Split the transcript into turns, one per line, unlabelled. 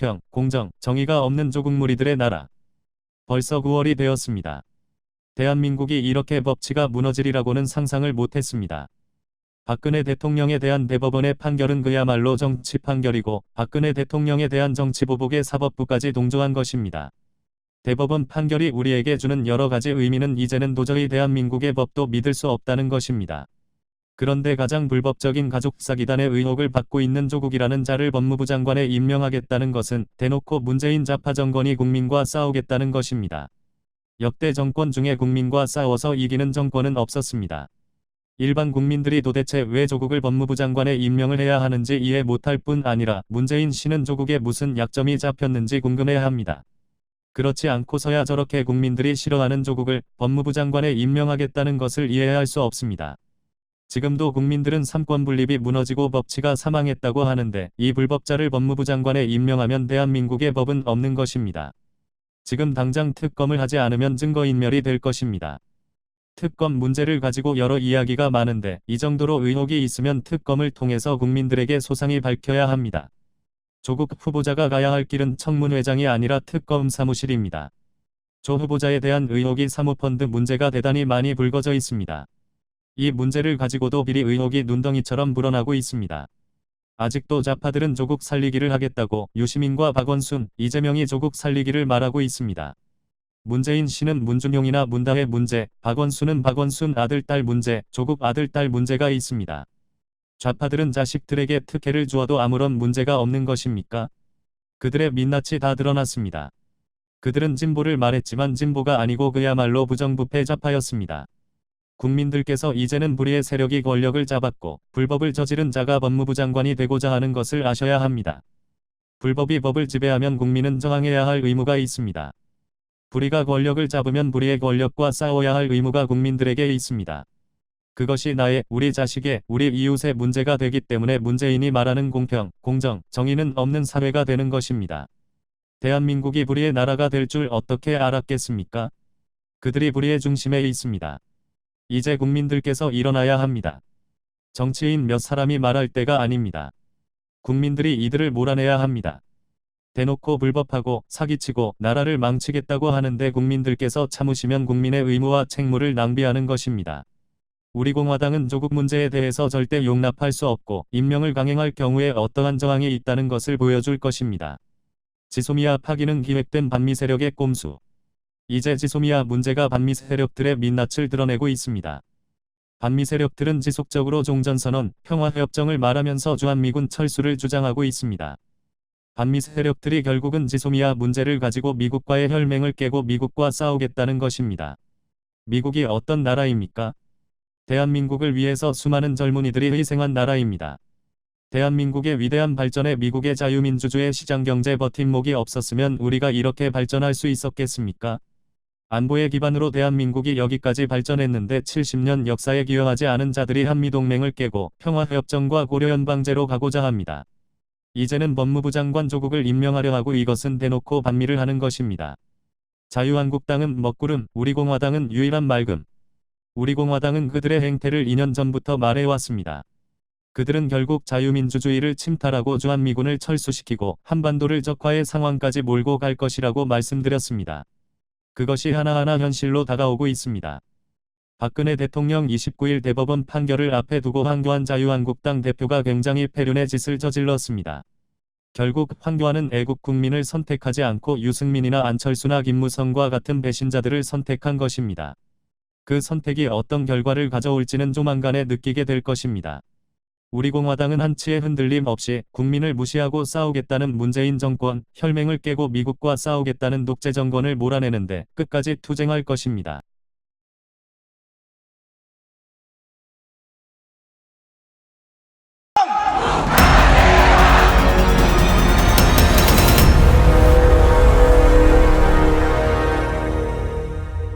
공평, 공정, 정의가 없는 조국무리들의 나라. 벌써 9월이 되었습니다. 대한민국이 이렇게 법치가 무너지리라고는 상상을 못했습니다. 박근혜 대통령에 대한 대법원의 판결은 그야말로 정치 판결이고 박근혜 대통령에 대한 정치보복에 사법부까지 동조한 것입니다. 대법원 판결이 우리에게 주는 여러 가지 의미는 이제는 도저히 대한민국의 법도 믿을 수 없다는 것입니다. 그런데 가장 불법적인 가족사기단의 의혹을 받고 있는 조국이라는 자를 법무부 장관에 임명하겠다는 것은 대놓고 문재인 좌파 정권이 국민과 싸우겠다는 것입니다. 역대 정권 중에 국민과 싸워서 이기는 정권은 없었습니다. 일반 국민들이 도대체 왜 조국을 법무부 장관에 임명을 해야 하는지 이해 못할 뿐 아니라 문재인 씨는 조국에 무슨 약점이 잡혔는지 궁금해야 합니다. 그렇지 않고서야 저렇게 국민들이 싫어하는 조국을 법무부 장관에 임명하겠다는 것을 이해할 수 없습니다. 지금도 국민들은 삼권 분립이 무너지고 법치가 사망했다고 하는데 이 불법자를 법무부 장관에 임명하면 대한민국의 법은 없는 것입니다. 지금 당장 특검을 하지 않으면 증거인멸이 될 것입니다. 특검 문제를 가지고 여러 이야기가 많은데 이 정도로 의혹이 있으면 특검을 통해서 국민들에게 소상히 밝혀야 합니다. 조국 후보자가 가야 할 길은 청문회장이 아니라 특검 사무실입니다. 조 후보자에 대한 의혹이 사모펀드 문제가 대단히 많이 불거져 있습니다. 이 문제를 가지고도 비리 의혹이 눈덩이처럼 불어나고 있습니다. 아직도 좌파들은 조국 살리기를 하겠다고 유시민과 박원순, 이재명이 조국 살리기를 말하고 있습니다. 문재인 씨는 문준용이나 문다혜 문제, 박원순은 박원순 아들 딸 문제, 조국 아들 딸 문제가 있습니다. 좌파들은 자식들에게 특혜를 주어도 아무런 문제가 없는 것입니까? 그들의 민낯이 다 드러났습니다. 그들은 진보를 말했지만 진보가 아니고 그야말로 부정부패 좌파였습니다. 국민들께서 이제는 불의의 세력이 권력을 잡았고 불법을 저지른 자가 법무부 장관이 되고자 하는 것을 아셔야 합니다. 불법이 법을 지배하면 국민은 저항해야 할 의무가 있습니다. 불의가 권력을 잡으면 불의의 권력과 싸워야 할 의무가 국민들에게 있습니다. 그것이 나의, 우리 자식의, 우리 이웃의 문제가 되기 때문에 문재인이 말하는 공평, 공정, 정의는 없는 사회가 되는 것입니다. 대한민국이 불의의 나라가 될 줄 어떻게 알았겠습니까? 그들이 불의의 중심에 있습니다. 이제 국민들께서 일어나야 합니다. 정치인 몇 사람이 말할 때가 아닙니다. 국민들이 이들을 몰아내야 합니다. 대놓고 불법하고 사기치고 나라를 망치겠다고 하는데 국민들께서 참으시면 국민의 의무와 책무를 낭비하는 것입니다. 우리 공화당은 조국 문제에 대해서 절대 용납할 수 없고 임명을 강행할 경우에 어떠한 저항이 있다는 것을 보여줄 것입니다. 지소미아 파기는 기획된 반미 세력의 꼼수. 이제 지소미아 문제가 반미 세력들의 민낯을 드러내고 있습니다. 반미 세력들은 지속적으로 종전선언, 평화협정을 말하면서 주한미군 철수를 주장하고 있습니다. 반미 세력들이 결국은 지소미아 문제를 가지고 미국과의 혈맹을 깨고 미국과 싸우겠다는 것입니다. 미국이 어떤 나라입니까? 대한민국을 위해서 수많은 젊은이들이 희생한 나라입니다. 대한민국의 위대한 발전에 미국의 자유민주주의 시장경제 버팀목이 없었으면 우리가 이렇게 발전할 수 있었겠습니까? 안보의 기반으로 대한민국이 여기까지 발전했는데 70년 역사에 기여하지 않은 자들이 한미동맹을 깨고 평화협정과 고려연방제로 가고자 합니다. 이제는 법무부 장관 조국을 임명하려 하고 이것은 대놓고 반미를 하는 것입니다. 자유한국당은 먹구름, 우리공화당은 유일한 맑음. 우리공화당은 그들의 행태를 2년 전부터 말해왔습니다. 그들은 결국 자유민주주의를 침탈하고 주한미군을 철수시키고 한반도를 적화의 상황까지 몰고 갈 것이라고 말씀드렸습니다. 그것이 하나하나 현실로 다가오고 있습니다. 박근혜 대통령 29일 대법원 판결을 앞에 두고 황교안 자유한국당 대표가 굉장히 패륜의 짓을 저질렀습니다. 결국 황교안은 애국 국민을 선택하지 않고 유승민이나 안철수나 김무성과 같은 배신자들을 선택한 것입니다. 그 선택이 어떤 결과를 가져올지는 조만간에 느끼게 될 것입니다. 우리 공화당은 한치의 흔들림 없이 국민을 무시하고 싸우겠다는 문재인 정권, 혈맹을 깨고 미국과 싸우겠다는 독재 정권을 몰아내는데 끝까지 투쟁할 것입니다.